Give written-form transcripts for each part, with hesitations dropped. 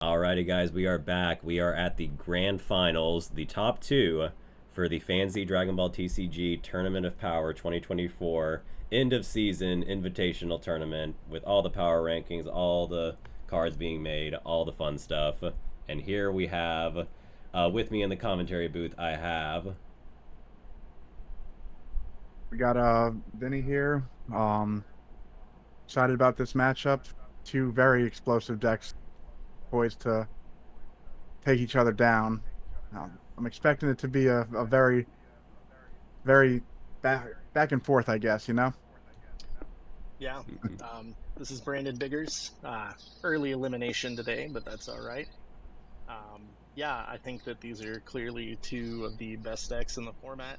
Alrighty, guys, we are back. We are at the grand finals, the top two for the FanZ Dragon Ball TCG Tournament of Power 2024 end of season invitational tournament with all the power rankings, all the cards being made, all the fun stuff. And here we have, with me in the commentary booth, I have. We got Vinny here. Excited about this matchup. Two very explosive decks poised to take each other down. I'm expecting it to be a very, very back and forth, I guess, you know? Yeah. This is Brandon Biggers. Early elimination today, but that's all right. Yeah, I think that these are clearly two of the best decks in the format.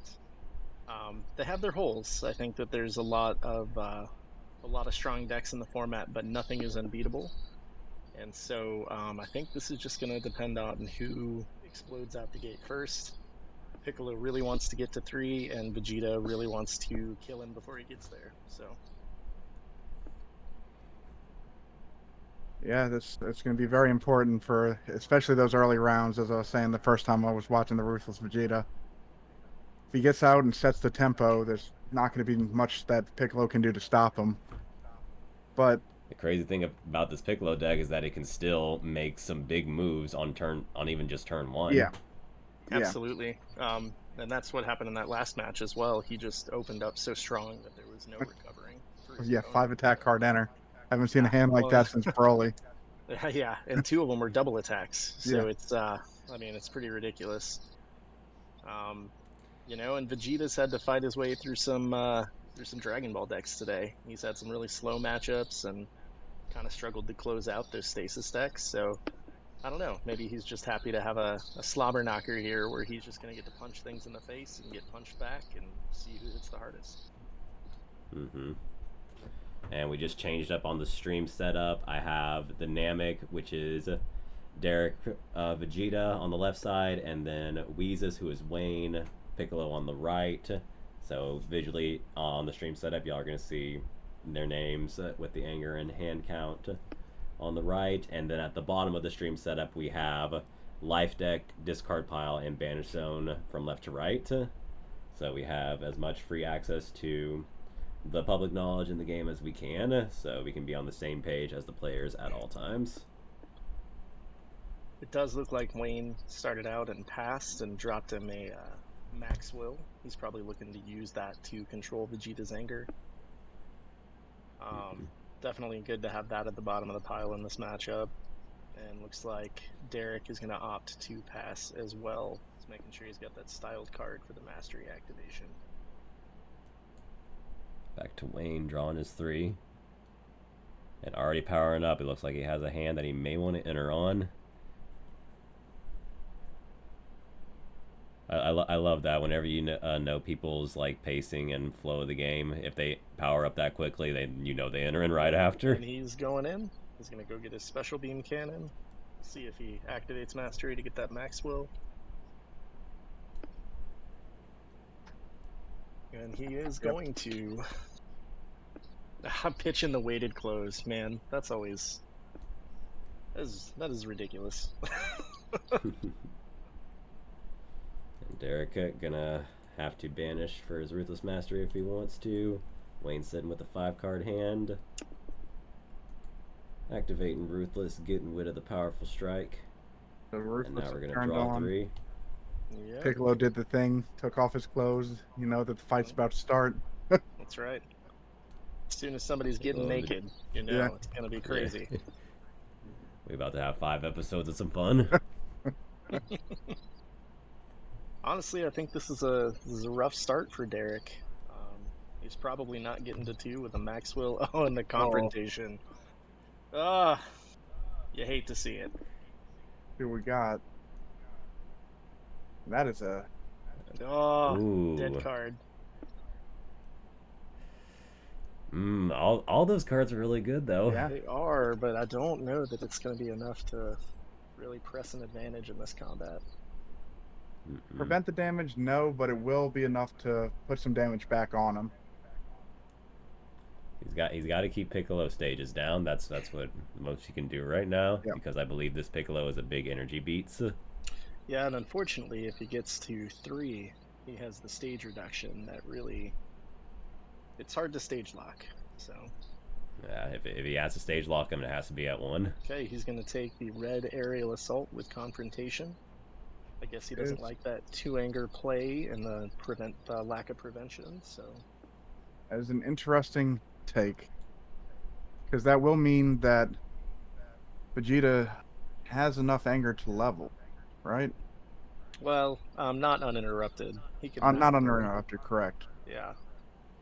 They have their holes. I think that there's a lot of strong decks in the format, but nothing is unbeatable. And so I think this is just going to depend on who explodes out the gate first. Piccolo really wants to get to 3, and Vegeta really wants to kill him before he gets there. So. Yeah, it's going to be very important for especially those early rounds, as I was saying the first time I was watching the Ruthless Vegeta. If he gets out and sets the tempo, there's not going to be much that Piccolo can do to stop him. But The crazy thing about this Piccolo deck is that it can still make some big moves on even just turn 1. yeah. Absolutely. And that's what happened in that last match as well. He just opened up so strong that there was no recovering. Yeah, 5 attack card enter. Haven't seen a hand like that since Broly. Yeah, and 2 of them were double attacks. So Yeah. it's, I mean, it's pretty ridiculous. You know, and Vegeta's had to fight his way through some Dragon Ball decks today. He's had some really slow matchups and kind of struggled to close out those stasis decks. So I don't know. Maybe he's just happy to have a slobber knocker here where he's just going to get to punch things in the face and get punched back and see who hits the hardest. And we just changed up on the stream setup. I have the Namek, which is Derek Vegeta on the left side, and then Weezus, who is Wayne, Piccolo on the right. So visually on the stream setup, y'all are going to see their names with the anger and hand count on the right. And then at the bottom of the stream setup, we have life deck, discard pile, and banish zone from left to right. So we have as much free access to the public knowledge in the game as we can, so we can be on the same page as the players at all times. It does look like Wayne started out and passed and dropped him a Max Will. He's probably looking to use that to control Vegeta's anger. Definitely good to have that at the bottom of the pile in this matchup. And looks like Derek is going to opt to pass as well. He's making sure he's got that styled card for the mastery activation. Back to Wayne, drawing his 3. And already powering up. It looks like he has a hand that he may want to enter on. I love that whenever you know people's like pacing and flow of the game. If they power up that quickly, they enter in right after. And he's going in. He's going to go get his special beam cannon. See if he activates mastery to get that Max Will. And he is going to pitch in the weighted close. Man, that's always that is ridiculous. Derek gonna have to banish for his Ruthless Mastery if he wants to. Wayne sitting with a 5-card hand. Activating Ruthless, getting rid of the powerful strike. The Ruthless and now we're gonna draw 3. Yep. Piccolo did the thing, took off his clothes. You know that the fight's about to start. That's right. As soon as somebody's getting naked, you know it's gonna be crazy. Yeah. We're about to have 5 episodes of some fun. Honestly, I think this is a rough start for Derek. He's probably not getting to 2 with a Max Will. Oh, and the confrontation. You hate to see it. Here we got. That is a dead card. All those cards are really good though. Yeah, they are, but I don't know that it's going to be enough to really press an advantage in this combat. Prevent the damage, no, but it will be enough to put some damage back on him. He's got to keep Piccolo stages down. That's what the most he can do right now, Yep. because I believe this Piccolo is a big energy beats. Yeah, and unfortunately, if he gets to 3, he has the stage reduction that really... It's hard to stage lock, so... Yeah, if he has to stage lock him, it has to be at 1. Okay, he's going to take the red aerial assault with confrontation. I guess he doesn't like that 2-anger play and the lack of prevention, so... That is an interesting take. Because that will mean that Vegeta has enough anger to level, right? Well, not uninterrupted. He can Not macro. uninterrupted, correct. Yeah.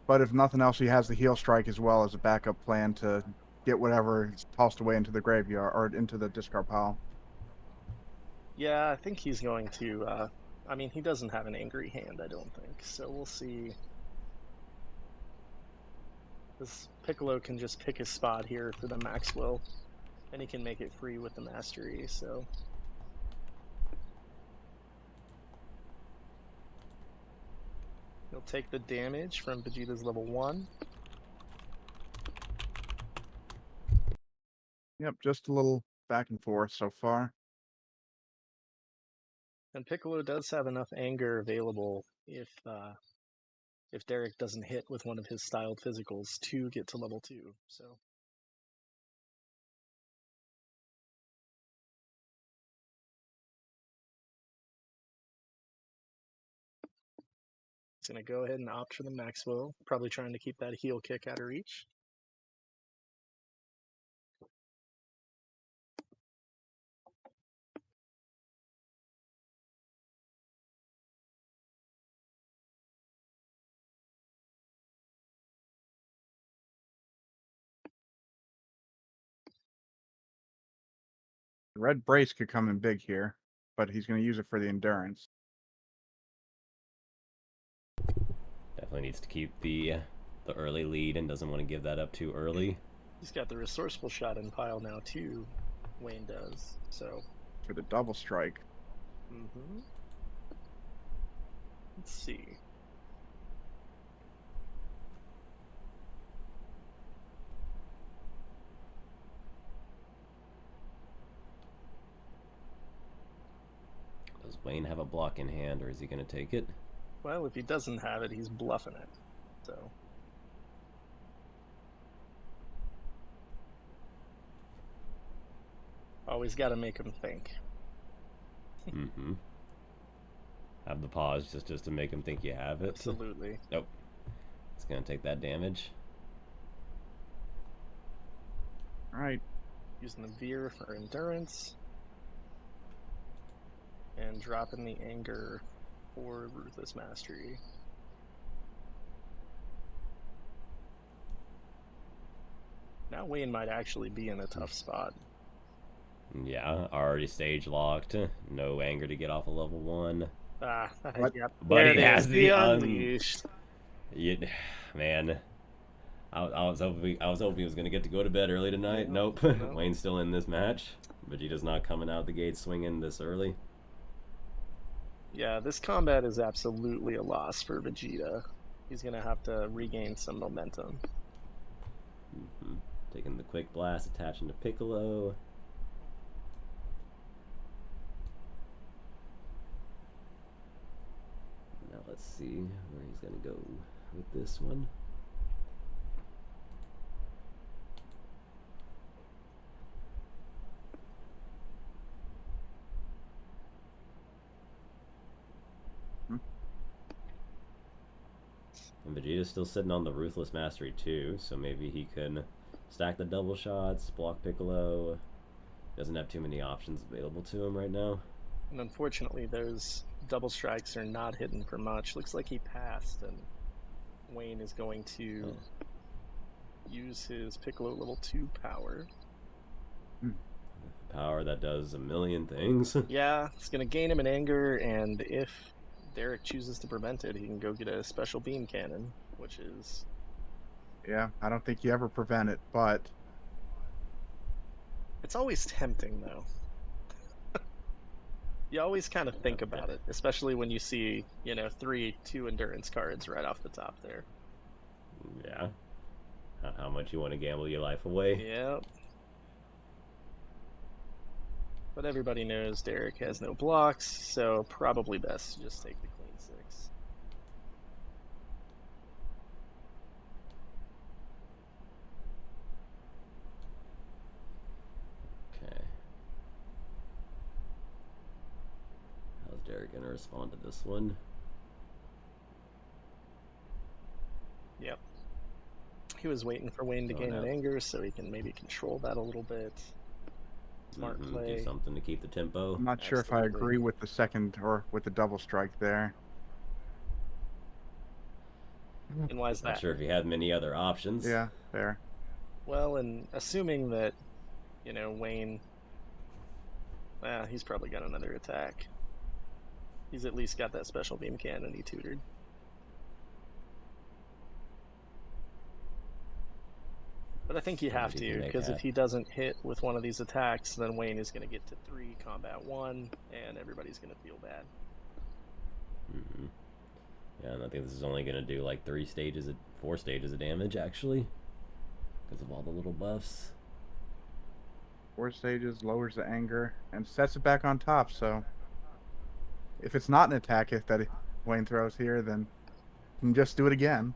But if nothing else, he has the heal strike as well as a backup plan to get whatever is tossed away into the graveyard or into the discard pile. Yeah, I think he's going to... I mean, he doesn't have an angry hand, I don't think. So we'll see. This Piccolo can just pick his spot here for the Maxwell. And he can make it free with the Mastery, so... He'll take the damage from Vegeta's level 1. Yep, just a little back and forth so far. And Piccolo does have enough anger available if Derek doesn't hit with one of his styled physicals to get to level 2. So he's gonna go ahead and opt for the Maxwell, probably trying to keep that heal kick out of reach. The red brace could come in big here, but he's going to use it for the endurance. Definitely needs to keep the early lead and doesn't want to give that up too early. He's got the resourceful shot in pile now too. Wayne does, so For the double strike. Let's see. Does Wayne have a block in hand, or is he going to take it? Well, if he doesn't have it, he's bluffing it. So always got to make him think. Mm-hmm. Have the pause just to make him think you have it. Absolutely. Nope. It's going to take that damage. All right. Using the veer for endurance. And dropping the anger for Ruthless Mastery. Now Wayne might actually be in a tough spot. Yeah, already stage locked. No anger to get off of level 1. Ah, What? yep. But There he it has is, the Unleashed. Man, I was hoping he was gonna get to go to bed early tonight. Nope. No. Wayne's still in this match. Vegeta's not coming out the gate swinging this early. Yeah, this combat is absolutely a loss for Vegeta. He's gonna have to regain some momentum. Taking the quick blast, attaching to Piccolo. Now let's see where he's gonna go with this one. And Vegeta's still sitting on the Ruthless Mastery too, so maybe he can stack the double shots, block Piccolo. Doesn't have too many options available to him right now. And unfortunately, those double strikes are not hidden for much. Looks like he passed, and Wayne is going to use his Piccolo level 2 power. Power that does a million things. Yeah, it's going to gain him an anger, and if Derek chooses to prevent it, he can go get a special beam cannon, which is... Yeah, I don't think you ever prevent it, but... It's always tempting, though. You always kind of think about it, especially when you see, 3 2 endurance cards right off the top there. Yeah. how much you want to gamble your life away. Yep. But everybody knows Derek has no blocks, so probably best to just take the queen 6. Okay. How's Derek gonna respond to this one? Yep. He was waiting for Wayne to gain an anger so he can maybe control that a little bit. Smart play. Do something to keep the tempo. I'm not sure if I agree with the second or with the double strike there. And why is that? Not sure if he had many other options. Yeah, fair. Well, and assuming that, you know, Wayne, he's probably got another attack. He's at least got that special beam cannon he tutored. But I think you have to, because if he doesn't hit with one of these attacks, then Wayne is going to get to 3 combat 1, and everybody's going to feel bad. Yeah, and I think this is only going to do like 4 stages of damage, actually, because of all the little buffs. 4 stages, lowers the anger, and sets it back on top, so if it's not an attack that Wayne throws here, then you can just do it again.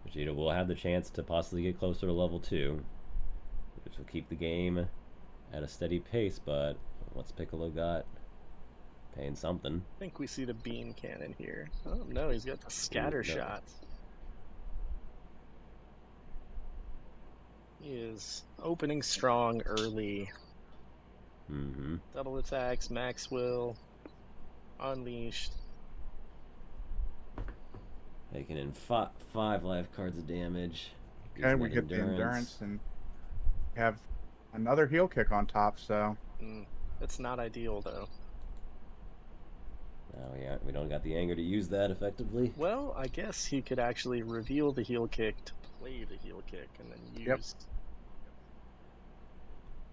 Vegeta will have the chance to possibly get closer to level 2, which will keep the game at a steady pace, but what's Piccolo got? Paying something. I think we see the beam cannon here. Oh no, he's got the scatter shot. He is opening strong early. Double attacks, max will, unleashed. Taking in 5 life cards of damage. Okay, we get the endurance and have another heel kick on top, so... It's not ideal, though. No, we don't got the anger to use that effectively. Well, I guess he could actually reveal the heel kick to play the heel kick and then use... Yep.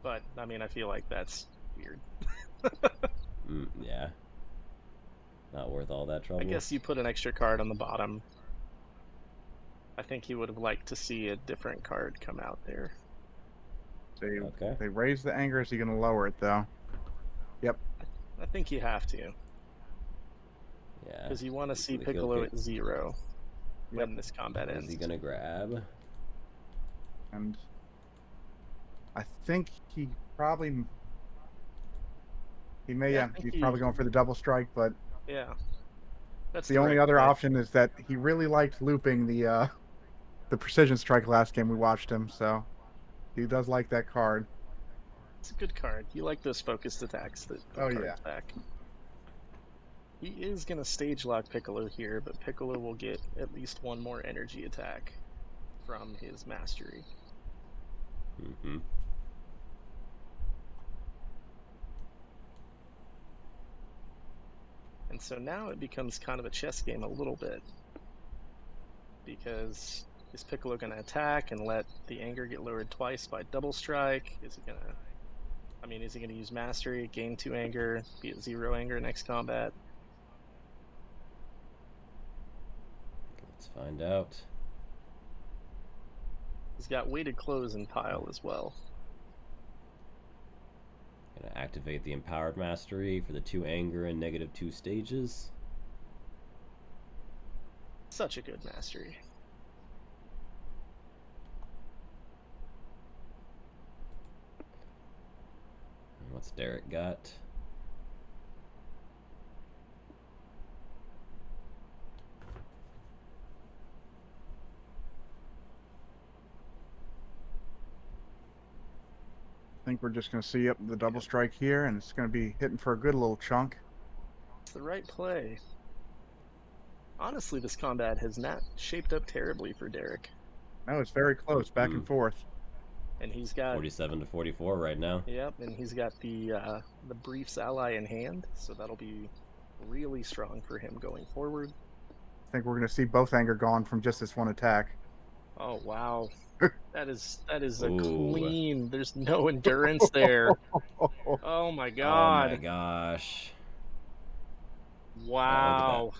But, I mean, I feel like that's weird. Yeah. Not worth all that trouble. I guess you put an extra card on the bottom. I think he would have liked to see a different card come out there. They raise the anger. Is he going to lower it, though? Yep. I think you have to. Yeah. Because you want to see Piccolo at 0 when this combat ends. Is he going to grab? And I think he probably... He may, he's probably going for the double strike, but... Yeah. That's the only other option is that he really liked looping the precision strike last game we watched him, so he does like that card. It's a good card. You like those focused attacks that back. He is going to stage lock Piccolo here, but Piccolo will get at least 1 more energy attack from his mastery. And so now it becomes kind of a chess game a little bit. Because is Piccolo going to attack and let the anger get lowered twice by double strike? Is he going to... I mean, is he going to use mastery, gain 2 anger, be at 0 anger next combat? Let's find out. He's got weighted close in pile as well. Gonna activate the empowered mastery for the 2 anger and -2 stages. Such a good mastery. And what's Derek got? I think we're just going to see the double strike here, and it's going to be hitting for a good little chunk. It's the right play. Honestly, this combat has not shaped up terribly for Derek. No, it's very close, back and forth. And he's got 47 to 44 right now. Yep, and he's got the Briefs ally in hand, so that'll be really strong for him going forward. I think we're going to see both anger gone from just this one attack. Oh wow. That is a clean. There's no endurance there. Oh my god. Oh my gosh. Wow.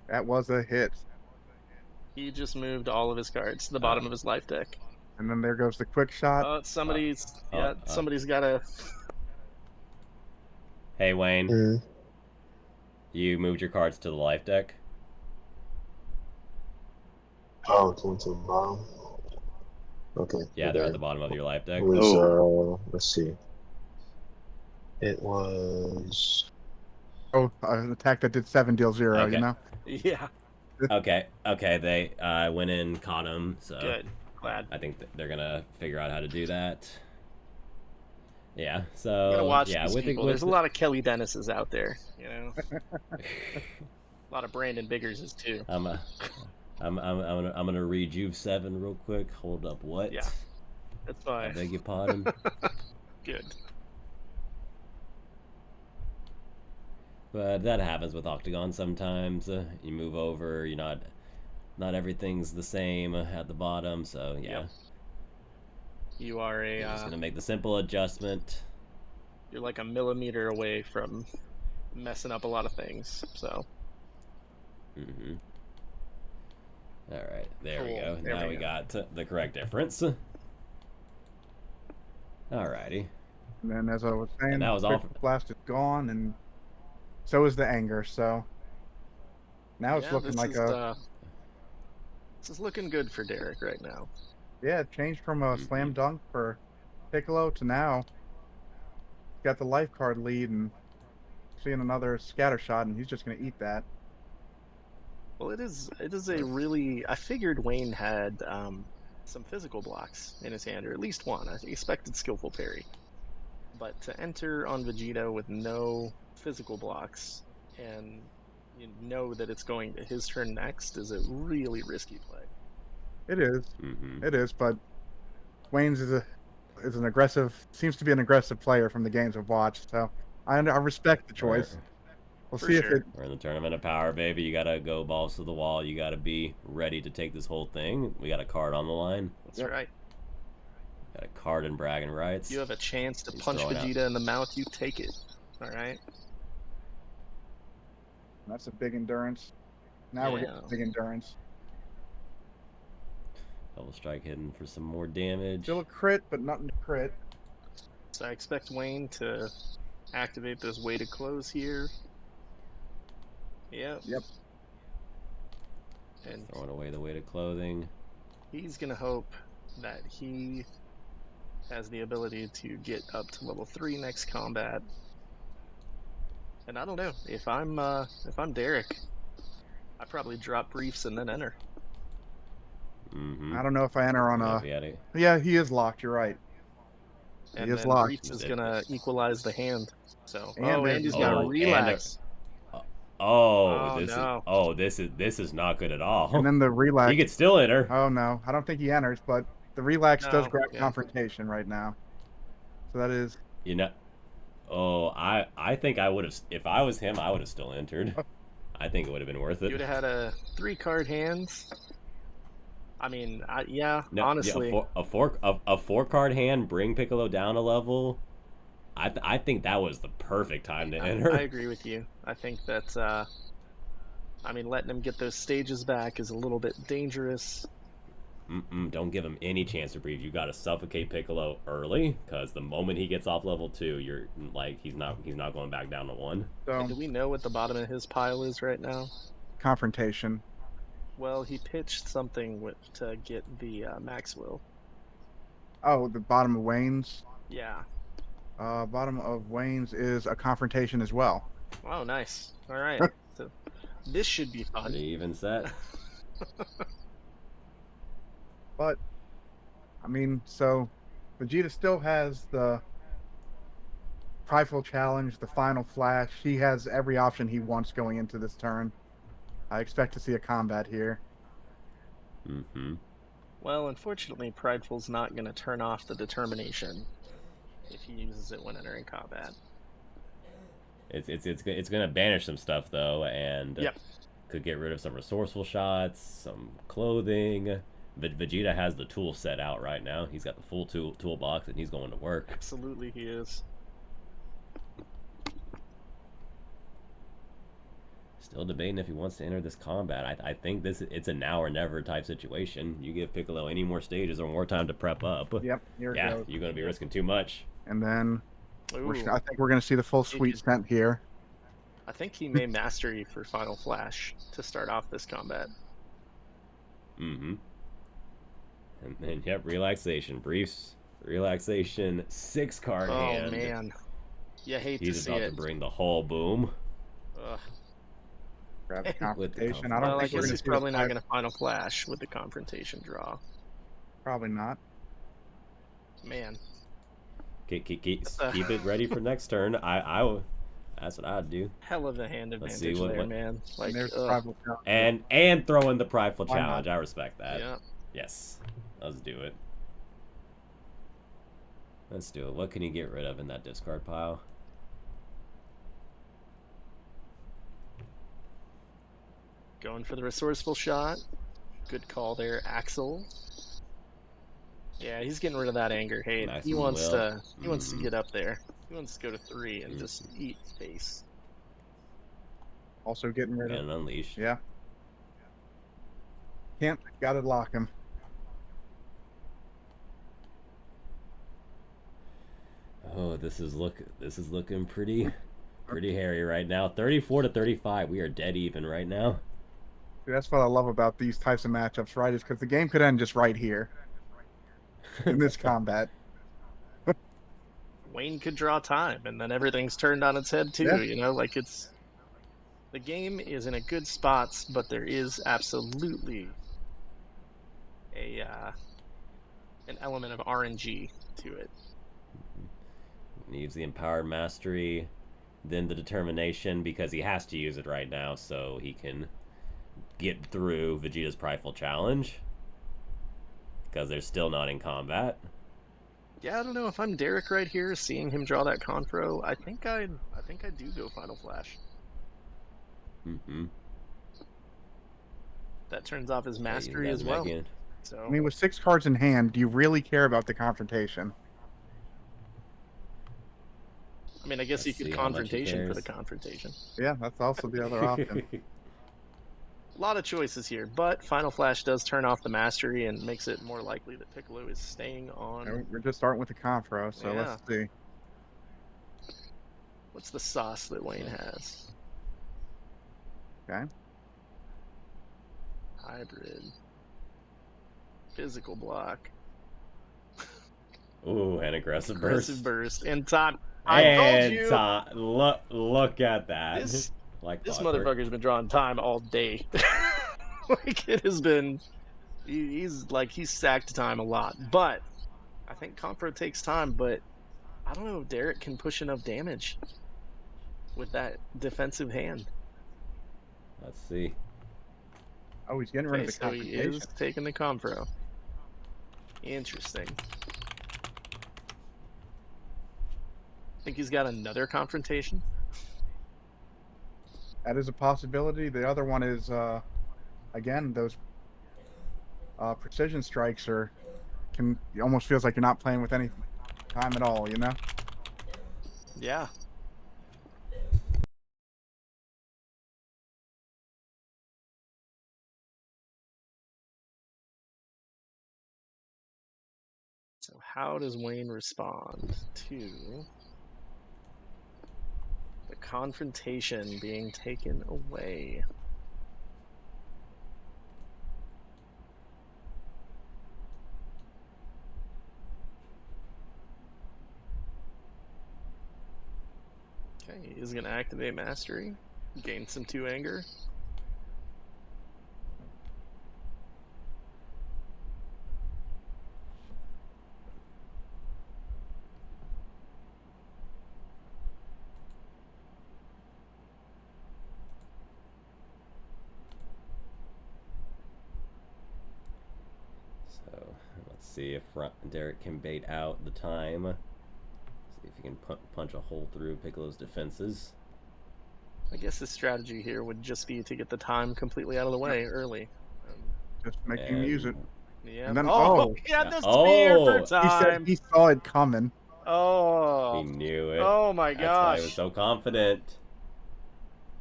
That was a hit. He just moved all of his cards to the bottom of his life deck. And then there goes the quick shot. Oh, somebody's got a. Hey, Wayne. Mm. You moved your cards to the life deck? Oh, it went to the bottom. Okay. Yeah, they're at the bottom of your life deck. It was, let's see. It was... an attack that did 7 deal 0, Okay. you know? Yeah. Okay, they went in, caught him, so Good. Glad. I think they're gonna figure out how to do that. Yeah, You so gotta watch yeah, these people. There's a lot of Kelly Dennises out there, you know. A lot of Brandon Biggerses too. I'm gonna read Juve 7 real quick. Hold up, what? Yeah, that's fine. I beg your pardon. Good. But that happens with Octagon sometimes. You move over, you're not everything's the same at the bottom, so yeah. Yep. You are a. You're just gonna make the simple adjustment. You're like a millimeter away from messing up a lot of things. So. Mm-hmm. All right, there we Cool. go. There Now we we go. got the correct difference. Alrighty. And then, as I was saying, And that was the all quick blast is gone, and so is the anger. So now it's Yeah, looking this like is, This is looking good for Derek right now. yeah, it changed from a slam dunk for Piccolo to now he's got the life card lead and seeing another scatter shot, and he's just going to eat that. Well, it is a really. I figured Wayne had some physical blocks in his hand, or at least one. I expected skillful parry, but to enter on Vegeta with no physical blocks and you know that it's going to his turn next is a really risky play. It is. Mm-hmm. It is, but Wayne's is an aggressive, seems to be an aggressive player from the games I've watched. So I respect the choice. We'll For see sure. if it. We're in the tournament of power, baby. You gotta go balls to the wall. You gotta be ready to take this whole thing. We got a card on the line. That's right. Got a card in bragging rights. You have a chance to He's punch throwing out. Vegeta in the mouth. You take it. All right. That's a big endurance. Now we're Yeah. getting big endurance. Double strike hidden for some more damage. Still a crit, but nothing to crit. So I expect Wayne to activate this way to close here. Yep. Yep. And Throwing away the weight of clothing. he's gonna hope that he has the ability to get up to level 3 next combat. And I don't know if I'm Derek, I probably drop briefs and then enter. Mm-hmm. I don't know if I enter on a. If he had it. Yeah, he is locked. You're right. And He is then locked. briefs is gonna equalize the hand. So And Andy's there's- gonna Oh, relax. Oh, no. this is not good at all. And then the relax. He could still enter. Oh no, I don't think he enters, but the relax does No, grab yeah. confrontation right now. So that is. You know. Oh, I think I would have. If I was him, I would have still entered. I think it would have been worth You it. would have had a 3-card hand. I mean, No, honestly. yeah, a 4-card hand, bring Piccolo down a level. I think that was the perfect time to enter. I agree with you. I think that, I mean, letting him get those stages back is a little bit dangerous. Don't give him any chance to breathe. You got to suffocate Piccolo early, because the moment he gets off level 2, you're like he's not going back down to 1. And do So we know what the bottom of his pile is right now? confrontation. Well, he pitched something to get the Maxwell. Oh, the bottom of Wayne's. Yeah. Bottom of Wayne's is a confrontation as well. Oh, nice. All right. So this should be fun. Pretty even set. But I mean, so Vegeta still has the prideful challenge, the final flash. He has every option he wants going into this turn. I expect to see a combat here. Mm-hmm. Well, unfortunately, Prideful's not going to turn off the determination if he uses it when entering combat. It's gonna banish some stuff though, and Yep. could get rid of some resourceful shots, some clothing. But Vegeta has the tool set out right now. He's got the full toolbox, and he's going to work. Absolutely, he is. Still debating if he wants to enter this combat. I think it's a now or never type situation. You give Piccolo any more stages or more time to prep up. Yep, here it Yeah, goes. you're going to be risking too much. And then Ooh, I think we're going to see the full sweet scent here. I think he may mastery for Final Flash to start off this combat. Mm-hmm. And then, yep, relaxation. Briefs, relaxation, 6-card hand. Oh, man. You hate He's to see about it. to bring the whole boom. Ugh. Grab the With the confrontation. I don't Well, I think we're guess going to he's see probably the not going to Final Flash with the confrontation draw. Probably not. Man. Keep it ready for next turn. That's what I'd do. Hell of a hand Let's see advantage there, what- man. Like, And there's the ugh. tribal challenge. And throw in the prideful Why not? challenge. I respect that. Yeah. Yes. Let's do it. Let's do it. What can you get rid of in that discard pile? Going for the resourceful shot. Good call there, Axel. Yeah, he's getting rid of that anger hate. He Maximum wants will. to Mhm. get up there. He wants to go to 3 and just eat space. Also getting rid of. And unleash. Yeah. Can't. Gotta lock him. Oh, this is looking pretty hairy right now. 34 to 35. We are dead even right now. See, that's what I love about these types of matchups, right? Is because the game could end just right here in this combat. Wayne could draw time, and then everything's turned on its head too. Yeah. You know, like it's the game is in a good spots, but there is absolutely a an element of RNG to it. Needs the empowered mastery, then the determination because he has to use it right now so he can get through Vegeta's prideful challenge because they're still not in combat. Yeah, I don't know if I'm Derek right here, seeing him draw that confro. I think I do go Final Flash. Mm-hmm. That turns off his mastery as well. So I mean, with 6 cards in hand, do you really care about the confrontation? I mean, I guess you Let's could see how much he confrontation for the cares. confrontation. Yeah, that's also the other option. A lot of choices here, but Final Flash does turn off the mastery and makes it more likely that Piccolo is staying on. We're just starting with the confro, so let's see. What's the sauce that Wayne has? Okay. Hybrid. Physical block. Ooh, and aggressive Aggressive burst. burst. And time. I told you. Look at that. This Like This clockwork. motherfucker's been drawing time all day. Like it has been. He's sacked time a lot, but I think Confro takes time. But I don't know if Derek can push enough damage with that defensive hand. Let's see. Oh, he's getting rid Okay, of the so he confrontation. is taking the Confro. Interesting. Think he's got another confrontation? That is a possibility. The other one is, again, those precision strikes it almost feels like you're not playing with any time at all, you know? Yeah. So how does Wayne respond to the confrontation being taken away? Okay, he's going to activate Mastery, gain some 2 anger. So let's see if Derek can bait out the time. See if he can punch a hole through Piccolo's defenses. I guess the strategy here would just be to get the time completely out of the way early. Just make him use it. Yeah. And then- oh, oh. he had the Oh. spear for He said time. he saw it coming. Oh. He knew it. Oh my That's why he was gosh. so confident.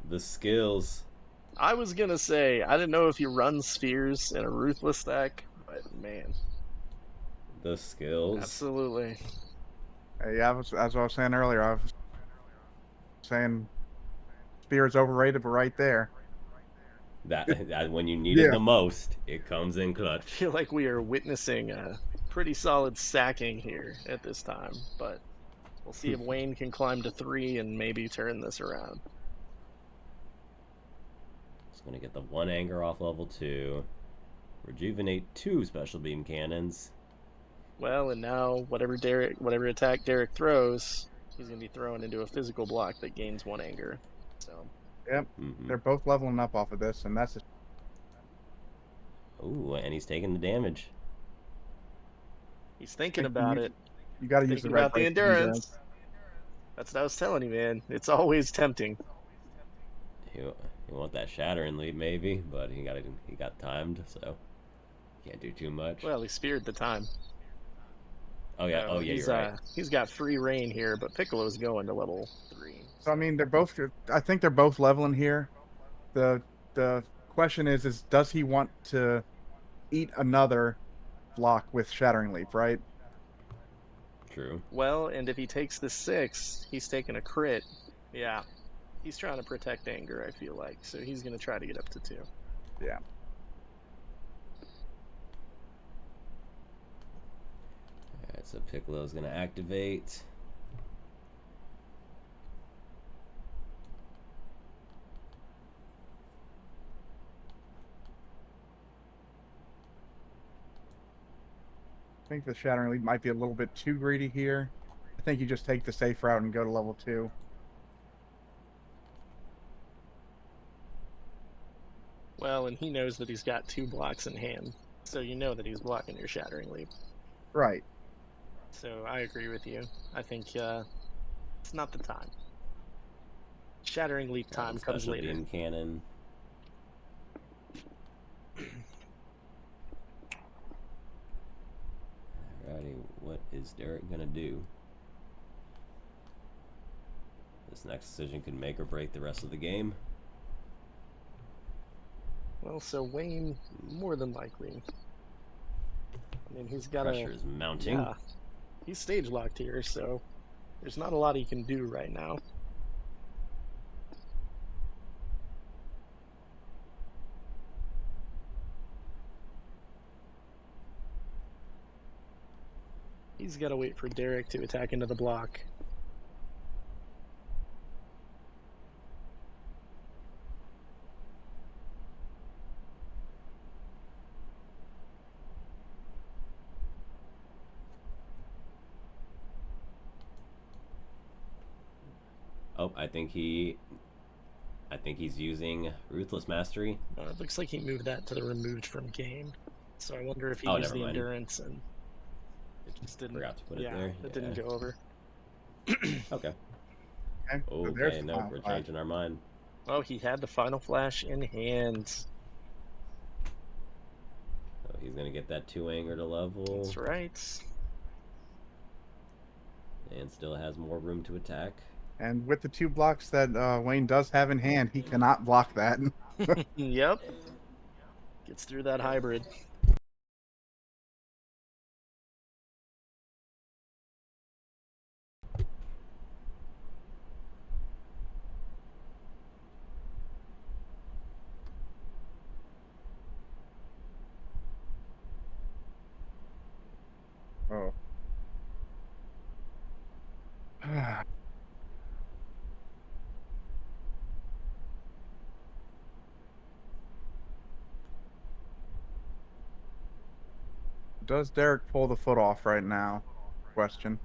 The skills. I was gonna say, I didn't know if you run spheres in a Ruthless deck, but man, Those skills. absolutely. Yeah, as I was saying earlier, I was saying Spear is overrated, but right there. That when you need it the most, it comes in I clutch. feel like we are witnessing a pretty solid sacking here at this time, but we'll see if Wayne can climb to 3 and maybe turn this around. It's gonna get the 1 anger off level 2. Rejuvenate 2 special beam cannons. Well, and now whatever attack Derek throws, he's gonna be thrown into a physical block that gains 1 anger. So. Yep, they're both leveling up off of this, and that's. Ooh, and he's taking the damage. He's thinking about it. You got to use the right the endurance. That's what I was telling you, man. It's always tempting. You want that shattering leap, maybe, but he got timed, so can't do too much. Well, he speared the time. Oh yeah, you're right. He's got free reign here, but Piccolo's going to level 3. So I mean, they're both. I think they're both leveling here. The question is does he want to eat another block with Shattering Leap, right? True. Well, and if he takes the 6, he's taking a crit. Yeah. He's trying to protect anger, I feel like. So he's going to try to get up to 2. Yeah. Alright, so Piccolo's going to activate. I think the Shattering Leap might be a little bit too greedy here. I think you just take the safe route and go to level 2. Well, and he knows that he's got 2 blocks in hand. So you know that he's blocking your Shattering Leap. Right. So I agree with you. I think it's not the time. Shattering Leap time comes later. Beam cannon. Alrighty, what is Derek gonna do? This next decision could make or break the rest of the game. Well, so Wayne, more than likely. I mean, he's got Pressure is mounting. Yeah, he's stage locked here, so there's not a lot he can do right now. He's got to wait for Derek to attack into the block. Oh, I think he's using Ruthless Mastery. It looks like he moved that to the removed from game. So I wonder if he used the endurance and it just didn't. Forgot to put it there. It didn't go over. Okay. Okay, no, we're changing our mind. Oh, he had the final flash in hand. So he's gonna get that 2 anger to level. That's right. And still has more room to attack. And with the 2 blocks that Wayne does have in hand, he cannot block that. Yep. Gets through that hybrid. Oh. Does Derek pull the foot off right now? Question.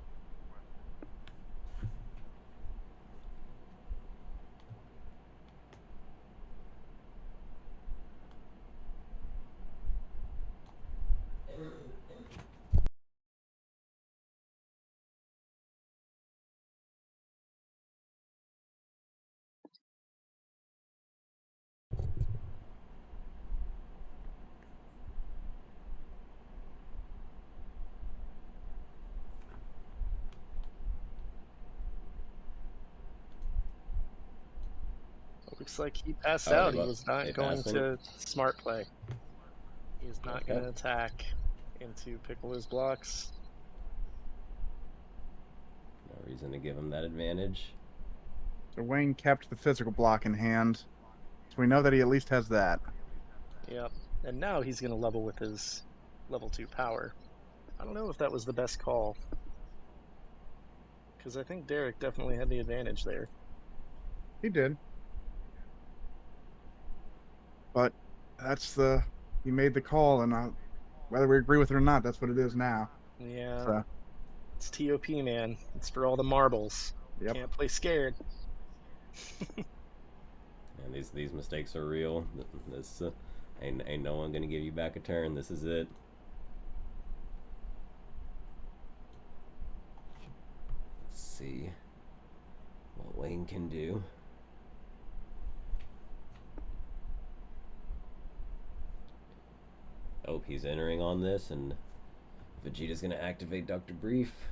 Looks like he passed Oh, out. they He both- was not they going passed him? to smart play. He's not Okay. going to attack into Piccolo's blocks. No reason to give him that advantage. So Wayne kept the physical block in hand. So we know that he at least has that. Yep. And now he's going to level with his level 2 power. I don't know if that was the best call. Because I think Derek definitely had the advantage there. He did. But he made the call, and whether we agree with it or not, that's what it is now. Yeah. So, It's TOP, man. It's for all the marbles. yep. Can't play scared. And these mistakes are real. This ain't no one gonna give you back a turn. This is it. Let's see what Wayne can do. Oh, he's entering on this, and Vegeta's gonna activate Dr. Brief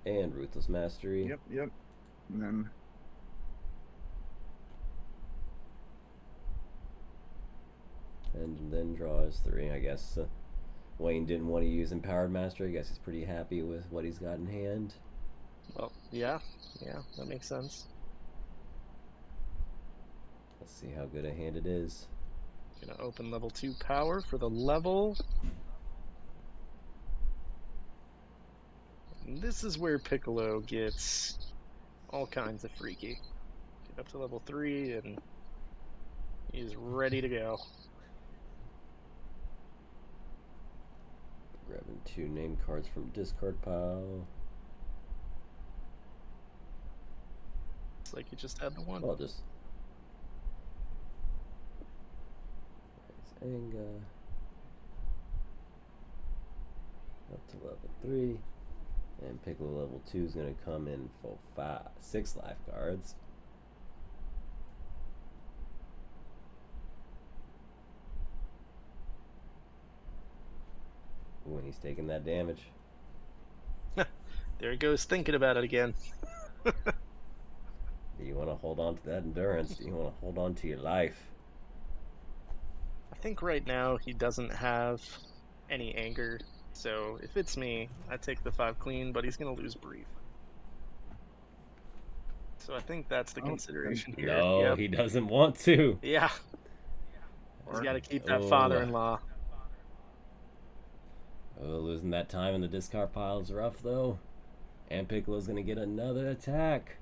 and Ruthless Mastery. Yep. And then draws 3. I guess Wayne didn't want to use Empowered Master. I guess he's pretty happy with what he's got in hand. Well, yeah, that makes sense. Let's see how good a hand it is. Gonna open level 2 power for the level. And this is where Piccolo gets all kinds of freaky. Get up to level 3 and he's ready to go. Grabbing 2 name cards from discard pile. It's like you just had the one. I'll just... There's Anga. Up to level 3. And Piccolo level 2 is going to come in for 6 life cards. Ooh, and he's taking that damage. There he goes, thinking about it again. Do you want to hold on to that endurance? Do you want to hold on to your life? I think right now he doesn't have any anger, so if it's me, I take the 5 clean, but he's going to lose brief. So I think that's the consideration here. No, Yep. he doesn't want to. Yeah. He's got to keep that Oh. father-in-law. Oh, losing that time in the discard pile is rough, though. And Piccolo's going to get another attack.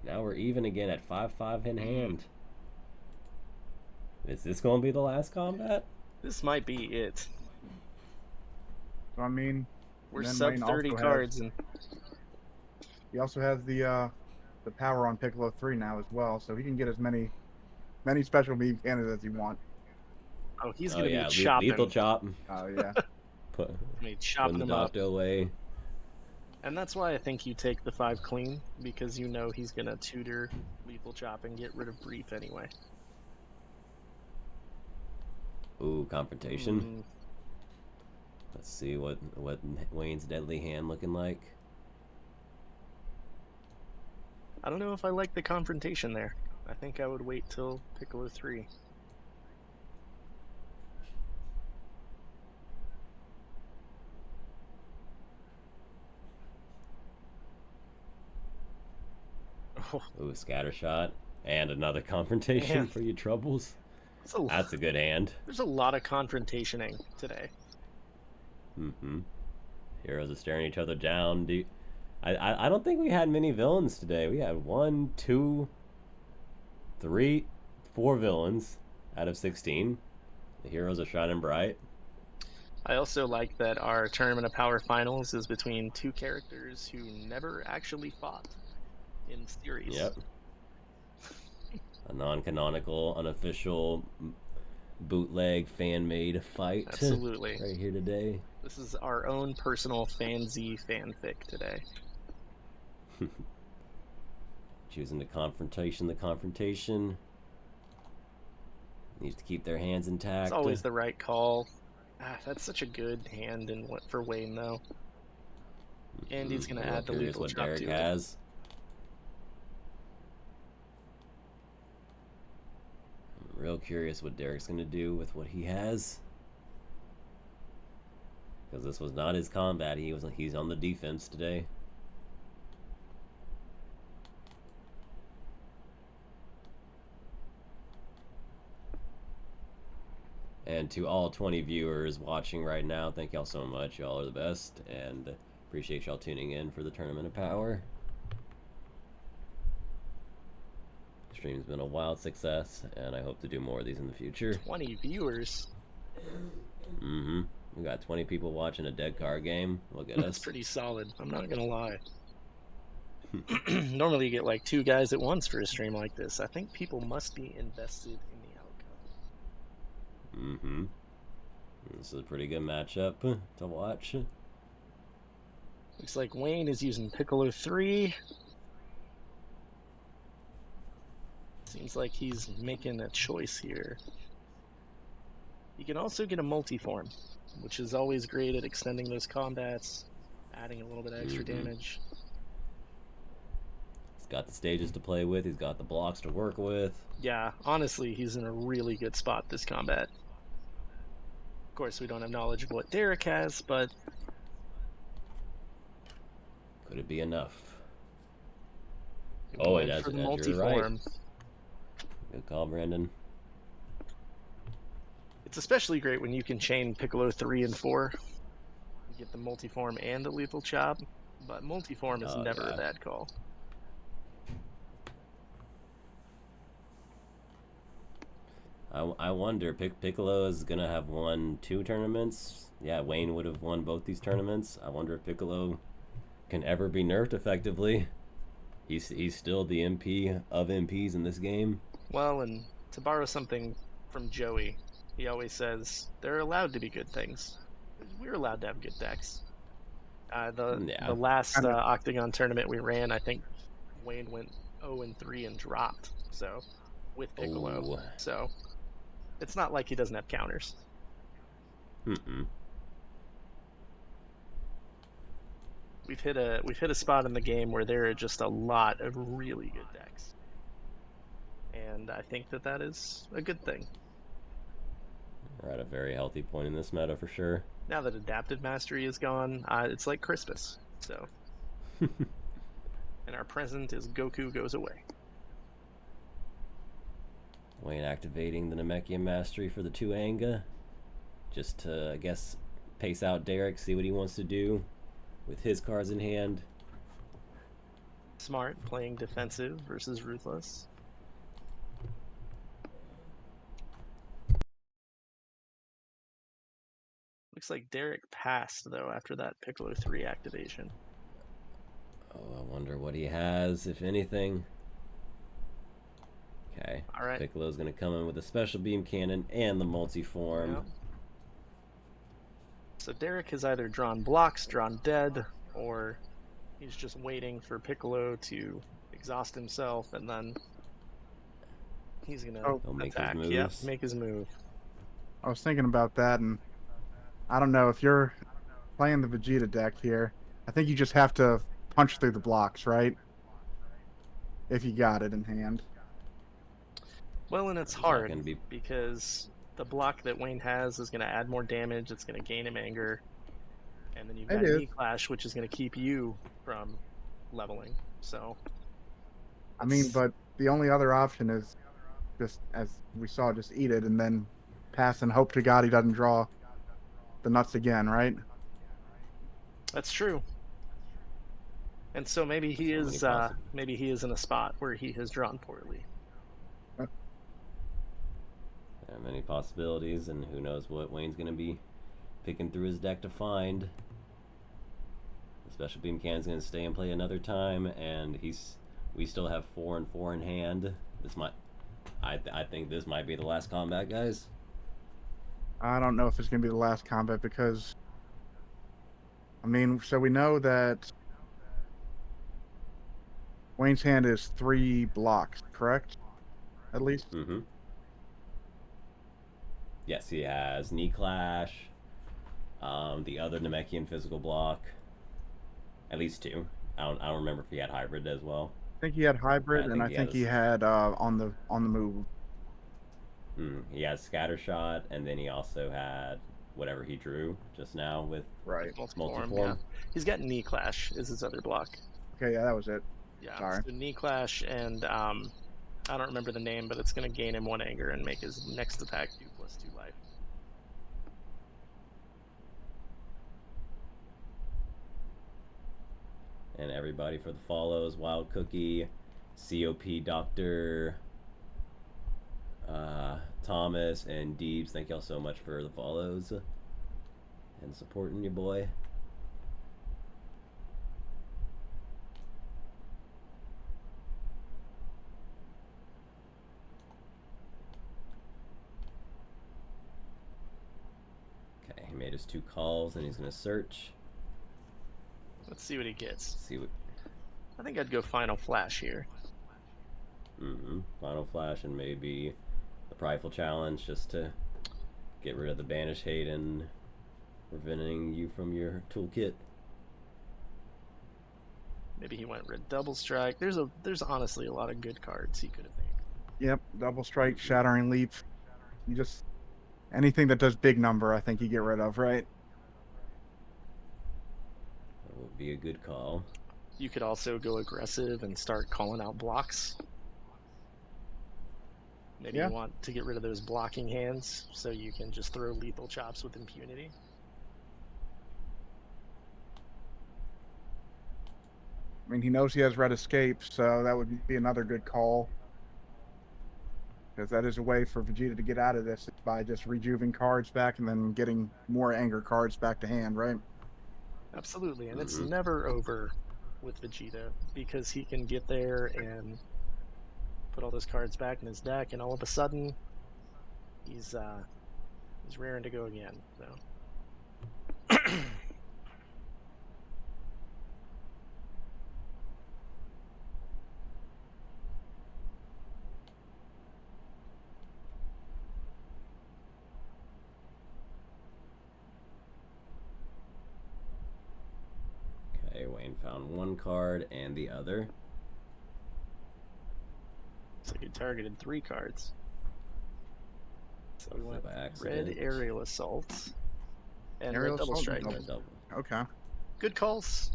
Now we're even again at 5-5 in hand. Is this going to be the last combat? This might be it. so I mean, We're then sub Wayne 30 also cards, and he also has the power on Piccolo 3 now as well, so he can get as many special beam cannons as he wants. oh, he's Oh, gonna yeah, be chopping. lethal chop. Oh yeah. Putting Chopping the him up. doctor away. And that's why I think you take the 5 clean, because you know he's gonna tutor lethal chop and get rid of brief anyway. Ooh, confrontation. Mm, Let's see what Wayne's deadly hand looking like. I don't know if I like the confrontation there. I think I would wait till Piccolo 3. Oh, Ooh, scattershot. And another confrontation Man. for your troubles. That's a good hand. there's a lot of confrontationing today. Mm-hmm. Heroes are staring each other down. I don't think we had many villains today. We had 1, 2, 3, 4 villains out of 16. The heroes are shining bright. I also like that our Tournament of Power finals is between 2 characters who never actually fought in series. Yep. A non-canonical, unofficial, bootleg, fan-made fight. Absolutely. Right here today. This is our own personal FanZ fanfic today. Choosing the confrontation. Needs to keep their hands intact. It's always the right call. That's such a good hand for Wayne, though. And he's going to add the Curious lethal what chop Derek to it. has. real curious what Derek's going to do with what he has. Because this was not his combat. He's on the defense today. And to all 20 viewers watching right now, thank y'all so much. Y'all are the best, and appreciate y'all tuning in for the Tournament of Power. Stream's been a wild success, and I hope to do more of these in the future. 20 viewers. Mm-hmm. We got 20 people watching a dead card game. Look at That's us. pretty solid. I'm not gonna lie. Normally you get like 2 guys at once for a stream like this. I think people must be invested in the outcome. Mm-hmm. This is a pretty good matchup to watch. Looks like Wayne is using Piccolo 3. Seems like he's making a choice here. You can also get a multi-form, which is always great at extending those combats, adding a little bit of extra damage. He's got the stages to play with. He's got the blocks to work with. Yeah, honestly, he's in a really good spot this combat. Of course, we don't have knowledge of what Derek has, but... Could it be enough? Oh, it does. For the You're multi-form. right. Good call, Brandon. It's especially great when you can chain Piccolo 3 and 4. You get the multi-form and the lethal chop, but multi-form is never a bad call. I wonder, Piccolo is going to have won 2 tournaments. Yeah, Wayne would have won both these tournaments. I wonder if Piccolo can ever be nerfed effectively. He's still the MP of MPs in this game. Well, and to borrow something from Joey, he always says, there are allowed to be good things. We're allowed to have good decks. The last Octagon tournament we ran, I think Wayne went 0-3 and dropped. So, with Piccolo. Ooh. So, it's not like he doesn't have counters. Mm-mm. We've hit a spot in the game where there are just a lot of really good decks. And I think that is a good thing. We're at a very healthy point in this meta for sure. Now that Adaptive Mastery is gone, it's like Christmas. So, and our present is Goku goes away. Wayne activating the Namekian Mastery for the 2 Anga. Just to, I guess, pace out Derek, see what he wants to do with his cards in hand. Smart, playing defensive versus Ruthless. Looks like Derek passed, though, after that Piccolo 3 activation. Oh, I wonder what he has, if anything. Okay. All right. Piccolo's going to come in with a special beam cannon and the multi-form. Yeah. So Derek has either drawn blocks, drawn dead, or he's just waiting for Piccolo to exhaust himself, and then he's going to make attack. his Yep, moves. make his move. I was thinking about that, and I don't know if you're playing the Vegeta deck here. I think you just have to punch through the blocks, right? If you got it in hand. Well, and it's Is that hard gonna be- because the block that Wayne has is going to add more damage. It's going to gain him anger, and then you've got Knee Clash, which is going to keep you from leveling. So, I mean, but the only other option is just, as we saw, just eat it and then pass and hope to God he doesn't draw the nuts again, right? that's true. And so maybe he is in a spot where he has drawn poorly. There are many possibilities, and who knows what Wayne's going to be picking through his deck to find. The special beam cannon's going to stay and play another time, and we still have 4 and 4 in hand. I think this might be the last combat, guys. I don't know if it's going to be the last combat because, I mean, so we know that Wayne's hand is 3 blocks, correct? At least? Mm-hmm. Yes, he has Knee Clash, the other Namekian physical block, at least 2. I don't remember if he had hybrid as well. I think he had hybrid, and I think he had on the move. He has scatter shot, and then he also had whatever he drew just now with Right. Multiform, Multiform. yeah. He's got Knee Clash is his other block. Okay, yeah, that was it. Yeah, Sorry. so Knee Clash, and I don't remember the name, but it's going to gain him 1 anger and make his next attack do +2 life. And everybody for the follows: Wild Cookie, COP Doctor, Thomas, and Deebs. Thank y'all so much for the follows and supporting your boy. Okay, he made his 2 calls, and he's gonna search. Let's see what he gets. See what. I think I'd go Final Flash here. Final Flash and maybe the Prideful Challenge just to get rid of the Banish Hate and preventing you from your toolkit. Maybe he went Red Double Strike. There's honestly a lot of good cards he could have made. Yep, Double Strike, Shattering Leap. You just anything that does big number, I think you get rid of, right? That would be a good call. You could also go aggressive and start calling out blocks. Maybe Yeah. you want to get rid of those blocking hands so you can just throw lethal chops with impunity. I mean, he knows he has Red Escape, so that would be another good call. Because that is a way for Vegeta to get out of this by just rejuvening cards back and then getting more anger cards back to hand, right? Absolutely, and it's never over with Vegeta because he can get there and put all those cards back in his deck, and all of a sudden he's raring to go again. So. Okay, Wayne found 1 card and the other. So he targeted 3 cards. So we Hopefully went by accident. Red Aerial Assault and Aerial Red Double Assault and Strike. Red double. Okay. Good calls.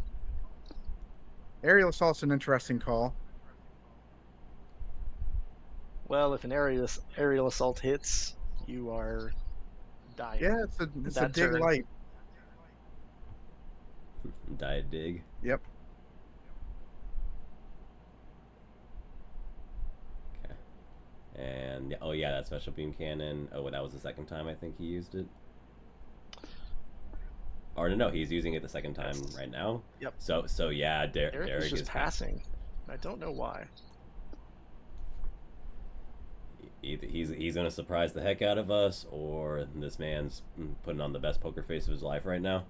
Aerial Assault's an interesting call. Well, if an aerial assault hits, you are dying. Yeah, it's a That dig turn. light. Diet Dig. Yep. Okay. And oh yeah, that special beam cannon. Oh, that was the second time I think he used it. Or no, he's using it the second time right now. Yep. So yeah, Derek Derek is just is passing. I don't know why. Either he's gonna surprise the heck out of us, or this man's putting on the best poker face of his life right now.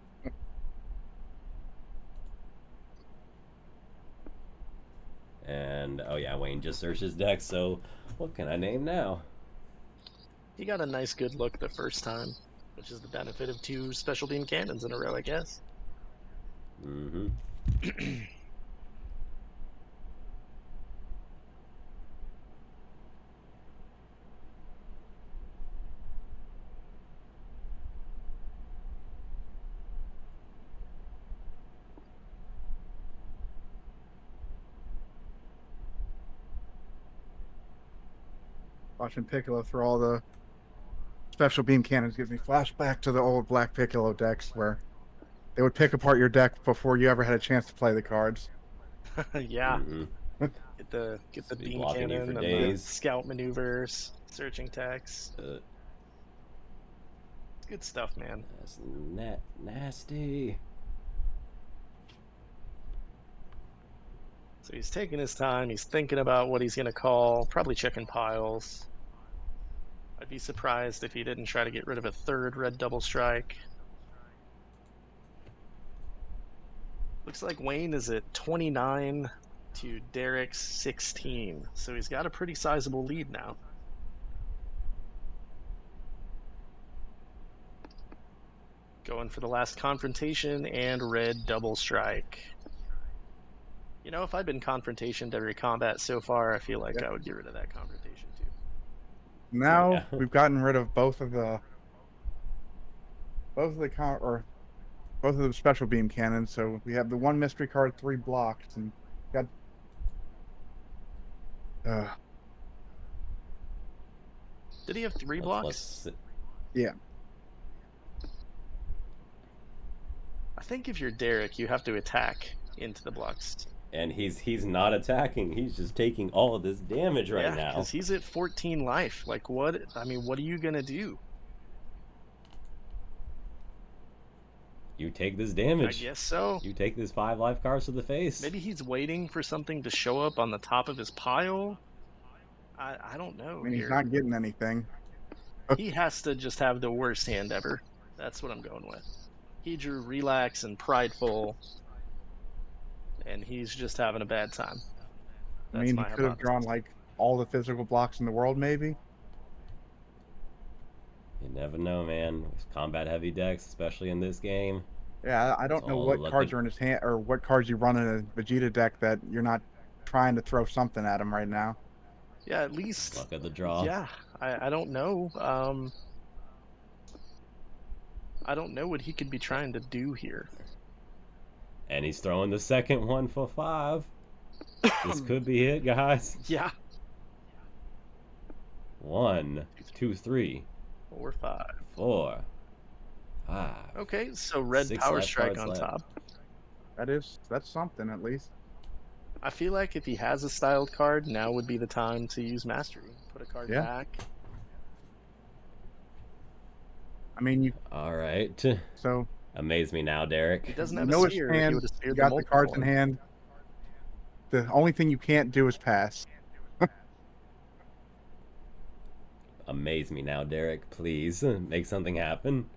And oh yeah, Wayne just searched his deck. So what can I name now? He got a nice good look the first time, which is the benefit of 2 special beam cannons in a row, I guess. Watching Piccolo through all the special beam cannons gives me flashback to the old Black Piccolo decks where they would pick apart your deck before you ever had a chance to play the cards. Yeah. Get the Be beam blocking you cannon for and the days. scout maneuvers, searching text. Good stuff, man. That's nasty. So he's taking his time. He's thinking about what he's going to call. Probably checking piles. I'd be surprised if he didn't try to get rid of a 3rd Red Double Strike. Looks like Wayne is at 29 to Derek's 16. So he's got a pretty sizable lead now. Going for the last confrontation and Red Double Strike. You know, if I'd been confrontationed every combat so far, I feel like I would get rid of that confrontation too. Now Yeah. we've gotten rid of both of the both of the special beam cannons. So we have the one mystery card, 3 blocks, and got Did he have 3 Let's blocks? see. yeah. I think if you're Derek, you have to attack into the blocks. And he's not attacking. He's just taking all of this damage right now. because he's at 14 life. Like, what? I mean, what are you gonna do? You take this I damage. guess so. You take this 5 life cards to the face. Maybe he's waiting for something to show up on the top of his pile. I don't know. I mean, he's here. not getting anything. He has to just have the worst hand ever. That's what I'm going with. He drew Relax and Prideful, and he's just having a bad time. I mean, he could have drawn like all the physical blocks in the world, maybe. You never know, man. There's combat heavy decks, especially in this game. Yeah, I don't It's know all what looking- cards are in his hand or what cards you run in a Vegeta deck that you're not trying to throw something at him right now. Yeah, at least. Luck of the draw. Yeah, I don't know. I don't know what he could be trying to do here. And he's throwing the second one for 5. This could be it, guys. Yeah. 1, 2, 3, 4, 5. 4, 5. Okay, so red 6 Power life Strike cards on left. top. That's something at least. I feel like if he has a styled card, now would be the time to use Mastery. Put a card Yeah. back. I mean, you All right. so Amaze me now, Derek. He doesn't you have know a his sphere. He hand. would have You speared got the cards in multiple. hand. The only thing you can't do is pass. Amaze me now, Derek. Please make something happen.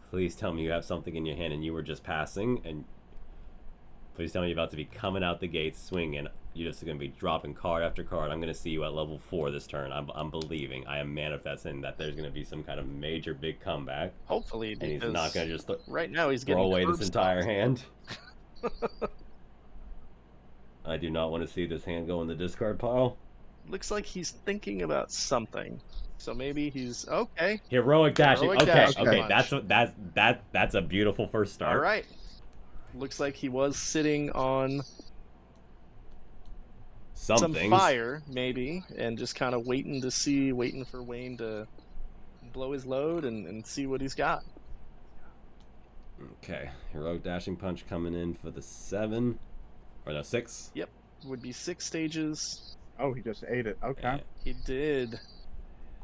Please tell me you have something in your hand and you were just passing. And please tell me you're about to be coming out the gates swinging. You're just going to be dropping card after card. I'm going to see you at level 4 this turn. I'm believing. I am manifesting that there's going to be some kind of major big comeback. Hopefully, And he's because not going to just right now he's throw getting away curb this entire stomped. hand. I do not want to see this hand go in the discard pile. Looks like he's thinking about something. So maybe he's okay. Heroic dashing. Heroic Okay, dashing okay, punch. that's a beautiful first start. All right. Looks like he was sitting on Some some things. fire, maybe, and just kind of waiting for Wayne to blow his load and see what he's got. Okay, heroic dashing punch coming in for the 7, or no 6. Yep, would be 6 stages. Oh, he just ate it. Okay. And He did.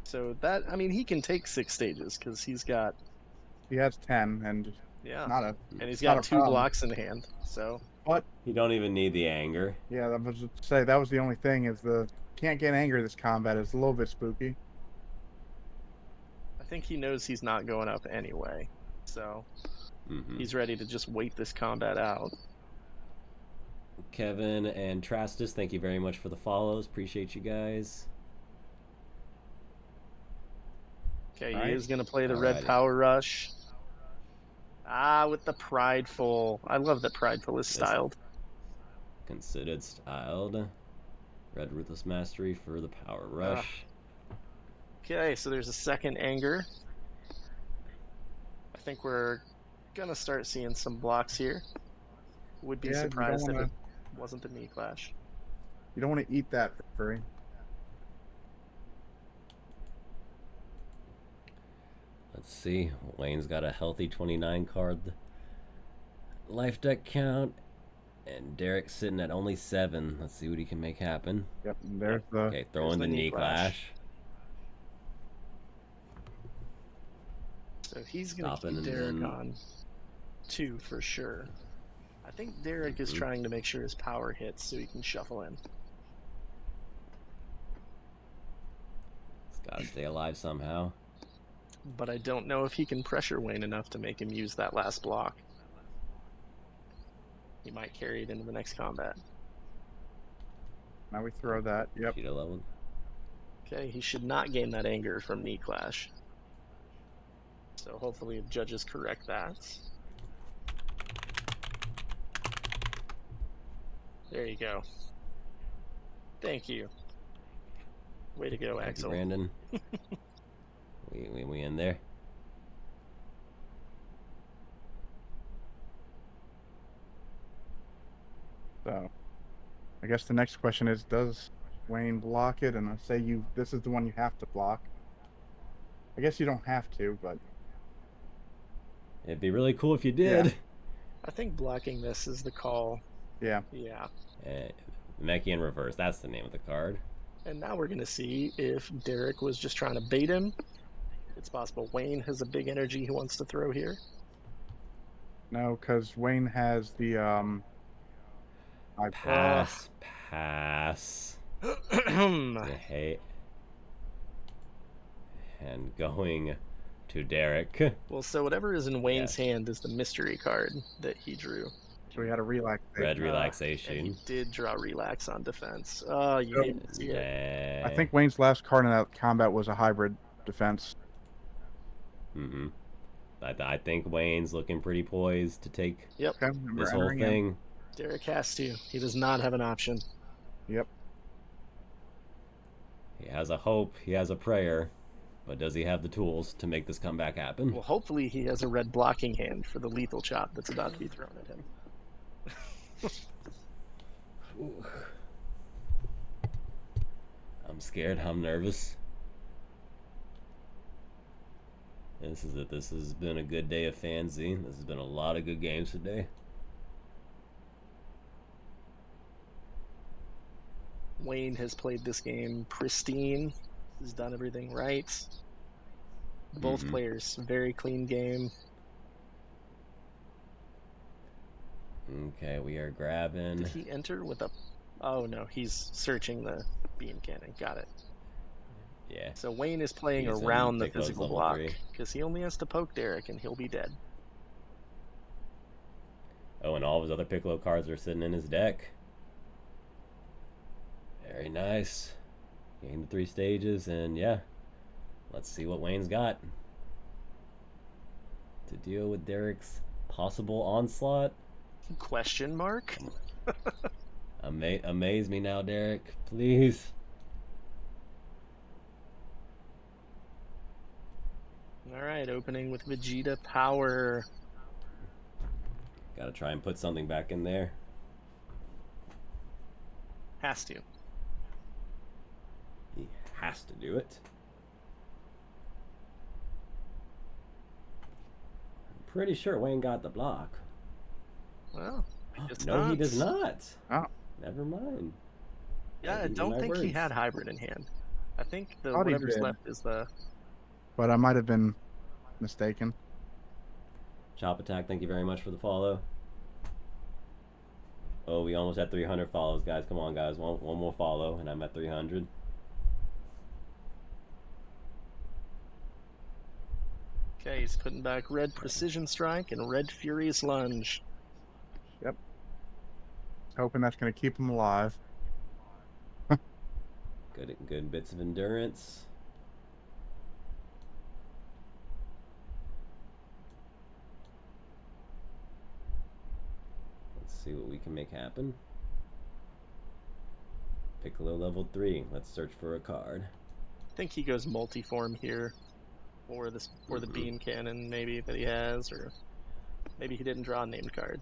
So that, I mean, he can take 6 stages because he's got, He has 10 and yeah, not a. and he's not got a 2 problem. blocks in hand. So you don't even need the anger. Yeah, I was to say that was the only thing is the can't get angry this combat is a little bit spooky. I think he knows he's not going up anyway. So he's ready to just wait this combat out. Kevin and Trastus, thank you very much for the follows. Appreciate you guys. Okay, Alright. he is going to play the red Alrighty. power rush. Ah, with the prideful. I love that prideful is styled. Considered styled. Red Ruthless Mastery for the power rush. Okay, so there's a second anger. I think we're gonna start seeing some blocks here. Would be Yeah, you don't surprised if wanna- it wasn't the knee clash. You don't want to eat that for free. Let's see. Wayne's got a healthy 29 card life deck count. And Derek's sitting at only 7. Let's see what he can make happen. Yep. And there's the. Okay, throwing the the knee knee clash. clash. So he's gonna Stopping keep and Derek then- on 2 for sure. I think Derek is Mhm. trying to make sure his power hits so he can shuffle in. He's got to stay alive somehow. But I don't know if he can pressure Wayne enough to make him use that last block. He might carry it into the next combat. Now we throw that. Yep. Cheetah level. Okay, he should not gain that anger from knee clash. So hopefully the judges correct that. There you go. Thank you. Way to go, Thank you, Axel. Brandon. we in there. So, I guess the next question is, does Wayne block it? And I say this is the one you have to block. I guess you don't have to, but It'd be really cool if you did. Yeah. I think blocking this is the call. yeah. Yeah. Namekian reverse. That's the name of the card. And now we're going to see if Derek was just trying to bait him. It's possible Wayne has a big energy he wants to throw here. No, because Wayne has the Pass. Hey. And going to Derek. Well, so whatever is in Wayne's hand is the mystery card that he drew. So we had a relax. Red And relaxation. he did draw relax on defense. Oh, you hate to see it. Dang. I think Wayne's last card in that combat was a hybrid defense. Mm-hmm. I think Wayne's looking pretty poised to take Yep. Okay, we're this whole entering in. thing. Derek has to. He does not have an option. Yep. He has a hope, he has a prayer, but does he have the tools to make this comeback happen? Well, hopefully he has a red blocking hand for the lethal chop that's about to be thrown at him. Ooh. I'm scared, I'm nervous. This is it. This has been a good day of FanZ. This has been a lot of good games today. Wayne has played this game pristine. He's done everything right. Both players, very clean game. Okay, we are grabbing. Did he enter with a... Oh, no, he's searching the beam cannon. Got it. Yeah. So Wayne is playing He's in around the Piccolo's physical level block 3. because he only has to poke Derek and he'll be dead. Oh, and all of his other Piccolo cards are sitting in his deck. Very nice. Gained the 3 stages, and yeah. Let's see what Wayne's got to deal with Derek's possible onslaught. Question mark? Amaze me now, Derek. Please. Alright, opening with Vegeta Power. Gotta try and put something back in there. Has to. He has to do it. I'm pretty sure Wayne got the block. Well, it's No, not. he does not. Oh. Never mind. Yeah, I give you don't my think he words. had hybrid in hand. I think the Thought he whatever's did. left is the... But I might have been mistaken. Chop Attack, thank you very much for the follow. Oh, we almost had 300 follows, guys. Come on, guys. One more follow, and I'm at 300. Okay, he's putting back Red Precision Strike and Red Furious Lunge. Hoping that's going to keep him alive. Good bits of endurance. Let's see what we can make happen. Piccolo level 3. Let's search for a card. I think he goes multi-form here. Or this, or the beam cannon maybe that he has, or maybe he didn't draw a named card.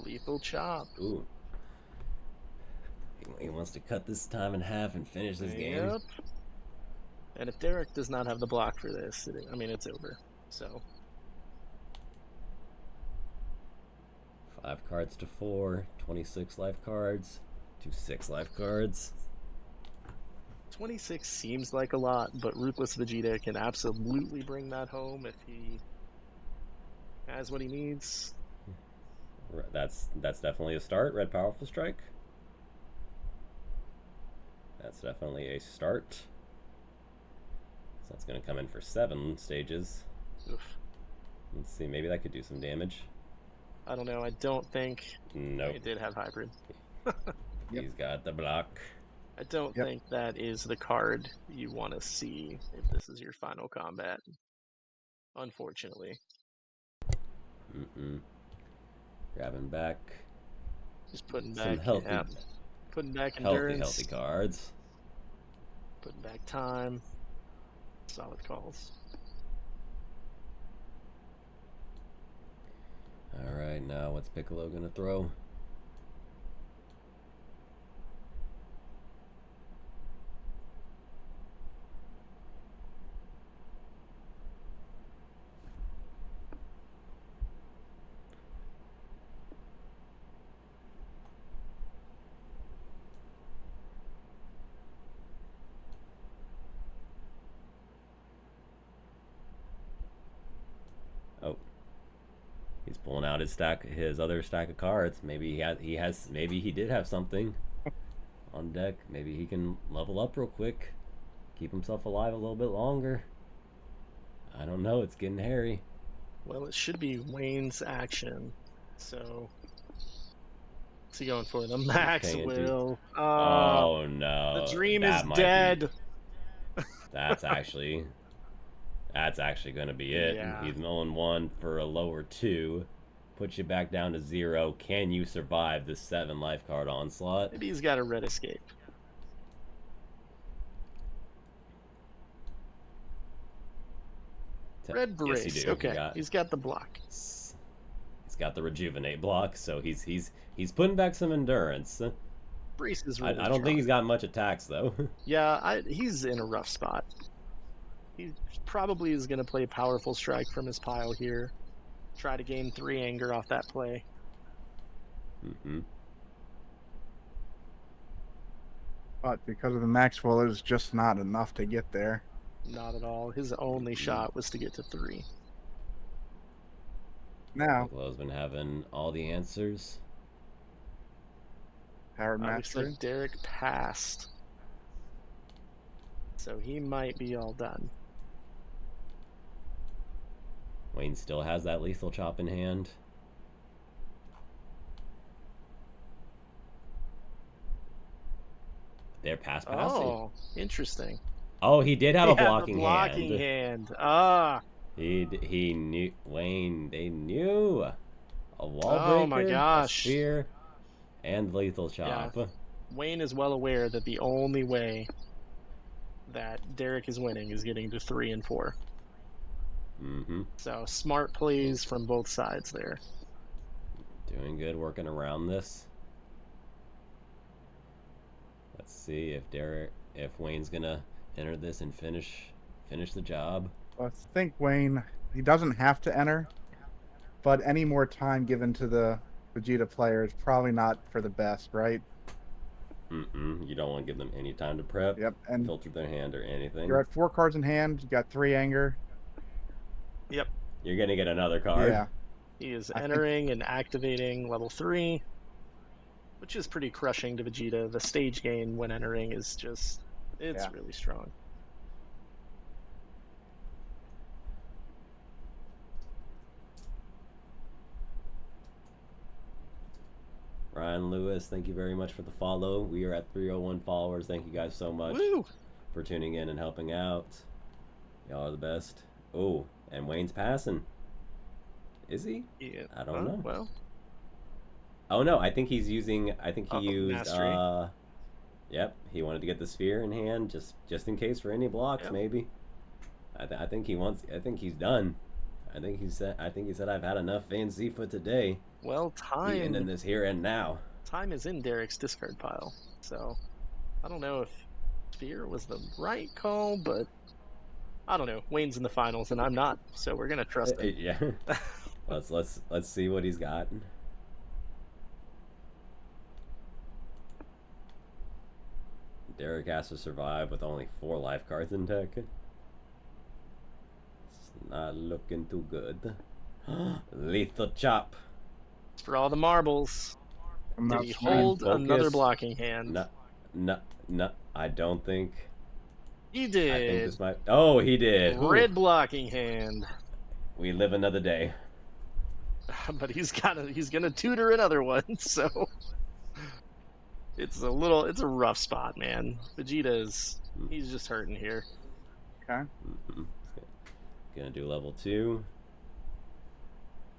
Lethal chop. Ooh. He wants to cut this time in half and finish this game. Yep. And if Derek does not have the block for this, I mean, it's over. So 5 cards to 4, 26 life cards to 6 life cards. 26 seems like a lot, but Ruthless Vegeta can absolutely bring that home if he has what he needs. That's definitely a start. Red Powerful Strike. That's definitely a start. So that's going to come in for 7 stages. Oof. Let's see, maybe that could do some damage. I don't know. I don't think Nope. he did have hybrid. He's got the block. I don't Yep. think that is the card you want to see if this is your final combat. Unfortunately. Grabbing back. Just putting Some back healthy, putting back endurance. healthy cards. Putting back time. Solid calls. Alright, now what's Piccolo gonna throw? Oh, he's pulling out his other stack of cards. Maybe maybe he did have something on deck. Maybe he can level up real quick, keep himself alive a little bit longer. I don't know. It's getting hairy. Well, it should be Wayne's action. So, what's he going for? The Maxwell. Oh no! The dream is That might dead. That's actually going to be it. Yeah. He's milling 1 for a lower 2. Puts you back down to 0. Can you survive this 7 life card onslaught? Maybe he's got a red escape. Red brace. Yes, you do. Okay, he's got the block. He's got the rejuvenate block, so he's putting back some endurance. Brace is really I don't think he's got much attacks though. Yeah, he's in a rough spot. He probably is going to play Powerful Strike from his pile here. Try to gain 3 anger off that play. But because of the Maxwell, it was just not enough to get there. Not at all. His only shot was to get to 3. Now, Piccolo's been having all the answers. Power Looks Mastery. like Derek passed. So he might be all done. Wayne still has that lethal chop in hand. They're passing. Oh, interesting. Oh, he did have a blocking, blocking hand. Ah. He knew. Wayne, they knew. A wall breaker, Oh my gosh. a spear, and lethal chop. Yeah. Wayne is well aware that the only way that Derek is winning is getting to 3 and 4. So smart plays from both sides there. Doing good, working around this. Let's see if Wayne's gonna enter this and finish the job. I think Wayne, he doesn't have to enter, but any more time given to the Vegeta player is probably not for the best, right? You don't want to give them any time to prep. Yep, and filter their hand or anything. you're at 4 cards in hand. You got 3 anger. Yep. You're gonna get another card. Yeah. He is entering and activating level 3, which is pretty crushing to Vegeta. The stage gain when entering is just, it's really strong. Ryan Lewis, thank you very much for the follow. We are at 301 followers. Thank you guys so much for tuning in and helping out. Y'all are the best. Oh, and Wayne's passing. Is he? Yeah. I don't know. Well. Oh no, I think he's using. I think he used. Mastery. Yep, he wanted to get the sphere in hand just in case for any blocks, maybe. I think he wants. I think he's done. I think he said. I've had enough FanZ for today. Well, time. Ending this here and now. Time is in Derek's discard pile, so I don't know if sphere was the right call, but I don't know. Wayne's in the finals and I'm not, so we're gonna trust him. Yeah. Let's see what he's got. Derek has to survive with only 4 life cards in deck. It's not looking too good. Lethal chop. It's for all the marbles. Did he Focus. hold another blocking hand? No, I don't think. He did. I think this might. Oh, he did. Red blocking hand. We live another day. But he's gonna tutor another one, so It's a rough spot, man. He's just hurting here. Okay. Gonna do level 2.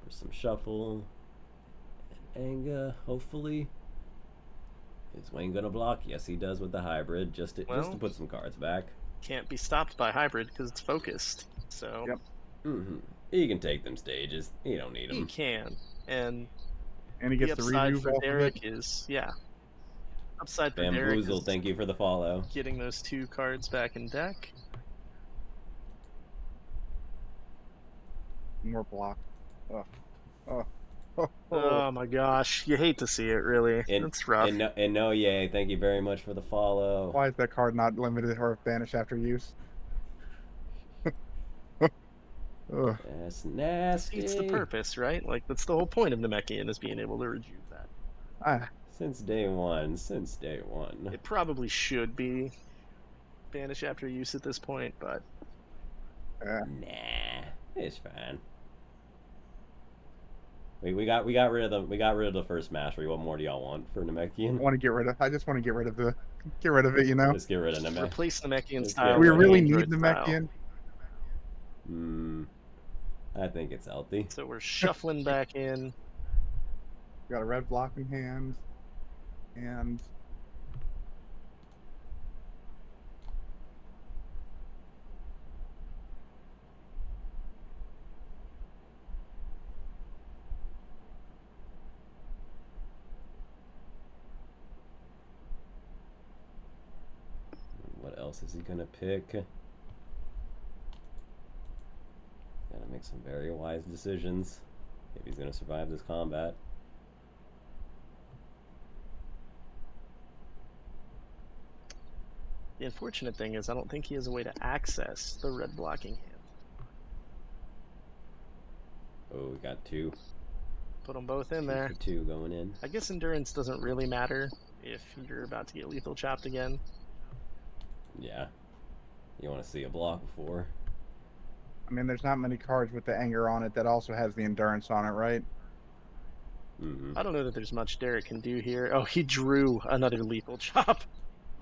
For some shuffle. And Anga, hopefully. Is Wayne gonna block? Yes, he does with the hybrid, just to put some cards back. Can't be stopped by hybrid because it's focused. So. Yep. He can take them stages. He don't need them. He can, and he gets the upside remove for off Derek of it. is upside for Derek Bamboozle, is thank you for the follow. getting those 2 cards back in deck. More block. Oh my gosh, you hate to see it, really. It's rough. And no, yay, thank you very much for the follow. Why is that card not limited or banished after use? That's nasty. It's the purpose, right? Like, that's the whole point of Namekian, is being able to rejuve that. Since day one. It probably should be banished after use at this point, but nah, it's fine. We got rid of the first mastery. What more do y'all want for Namekian? I just want to get rid of it, you know. Let's get rid of Namekian. Replace Namekian Let's style. Do we with really Android need Namekian? I think it's healthy. So we're shuffling back in. Got a red block in hand, and what else is he gonna pick? Gotta make some very wise decisions if he's gonna survive this combat. The unfortunate thing is I don't think he has a way to access the red blocking hand. Oh, we got 2. Put them both in 2 there. for 2 going in. I guess endurance doesn't really matter if you're about to get lethal chopped again. Yeah. You want to see a block before. I mean, there's not many cards with the anger on it that also has the endurance on it, right? I don't know that there's much Derek can do here. Oh, he drew another lethal chop.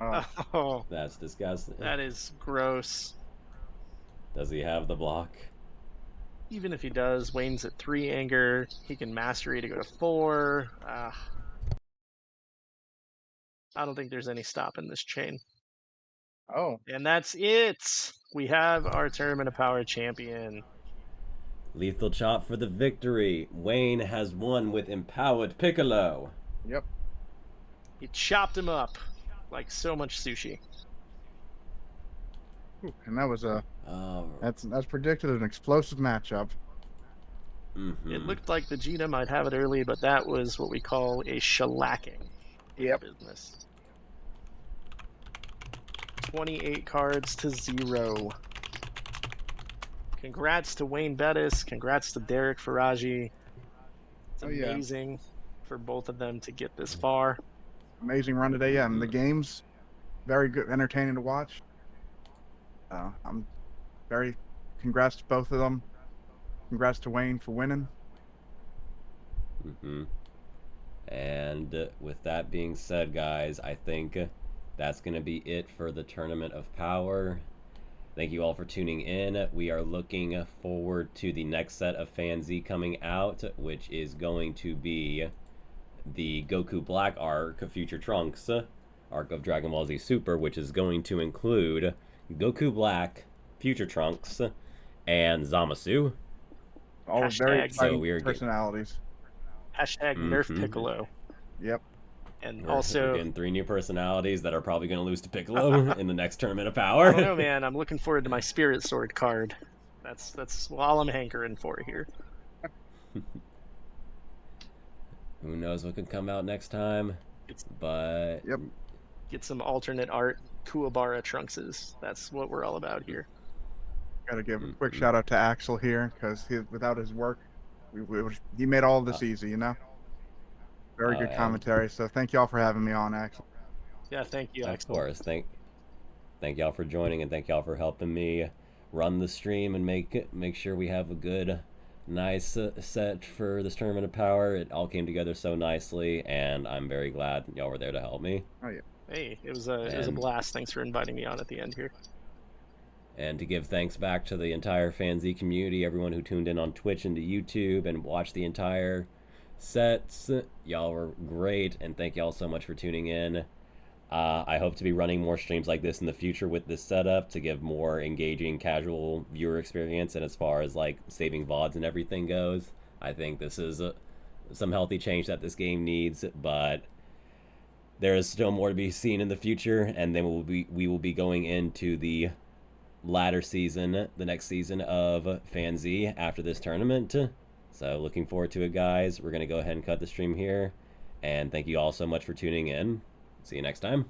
Oh, that's disgusting. That is gross. Does he have the block? Even if he does, Wayne's at 3 anger. He can mastery to go to 4. I don't think there's any stopping this chain. Oh. And that's it. We have our Tournament of Power champion. Lethal chop for the victory. Wayne has won with empowered Piccolo. Yep. He chopped him up like so much sushi. Ooh, and that was that's predicted an explosive matchup. It looked like Vegeta might have it early, but that was what we call a shellacking. Yep. Business. 28 cards to 0. Congrats to Wayne Bettis. Congrats to Derek Faraji. It's amazing for both of them to get this far. Amazing run today, yeah. And the game's very good, entertaining to watch. I'm very congrats to both of them. Congrats to Wayne for winning. And with that being said, guys, I think that's going to be it for the Tournament of Power. Thank you all for tuning in. We are looking forward to the next set of FanZ coming out, which is going to be the Goku Black arc of Future Trunks, arc of Dragon Ball Z Super, which is going to include Goku Black, Future Trunks, and Zamasu. All very exciting so personalities. Hashtag Nerf Piccolo. Yep. And we're also getting 3 new personalities that are probably going to lose to Piccolo in the next Tournament of Power. I don't know, man. I'm looking forward to my Spirit Sword card. That's all I'm hankering for here. Who knows what could come out next time? But yep. Get some alternate art Kuwabara Trunkses. That's what we're all about here. Got to give a quick shout out to Axel here, because without his work, he made all of this easy, you know? Very good commentary. So thank y'all for having me on, Axel. Yeah, thank you, Axel. Of course. Thank y'all for joining, and thank y'all for helping me run the stream and make sure we have a good nice set for this Tournament of Power. It all came together so nicely, and I'm very glad y'all were there to help me. Oh yeah. Hey, it was a blast. Thanks for inviting me on at the end here. And to give thanks back to the entire FanZ community, everyone who tuned in on Twitch and to YouTube and watched the entire sets. Y'all were great, and thank y'all so much for tuning in. I hope to be running more streams like this in the future with this setup to give more engaging casual viewer experience. And as far as like saving VODs and everything goes, I think this is some healthy change that this game needs, but there is still more to be seen in the future. And then we will be going into the latter season, the next season of FanZ after this tournament. So looking forward to it, guys. We're going to go ahead and cut the stream here. And thank you all so much for tuning in. See you next time.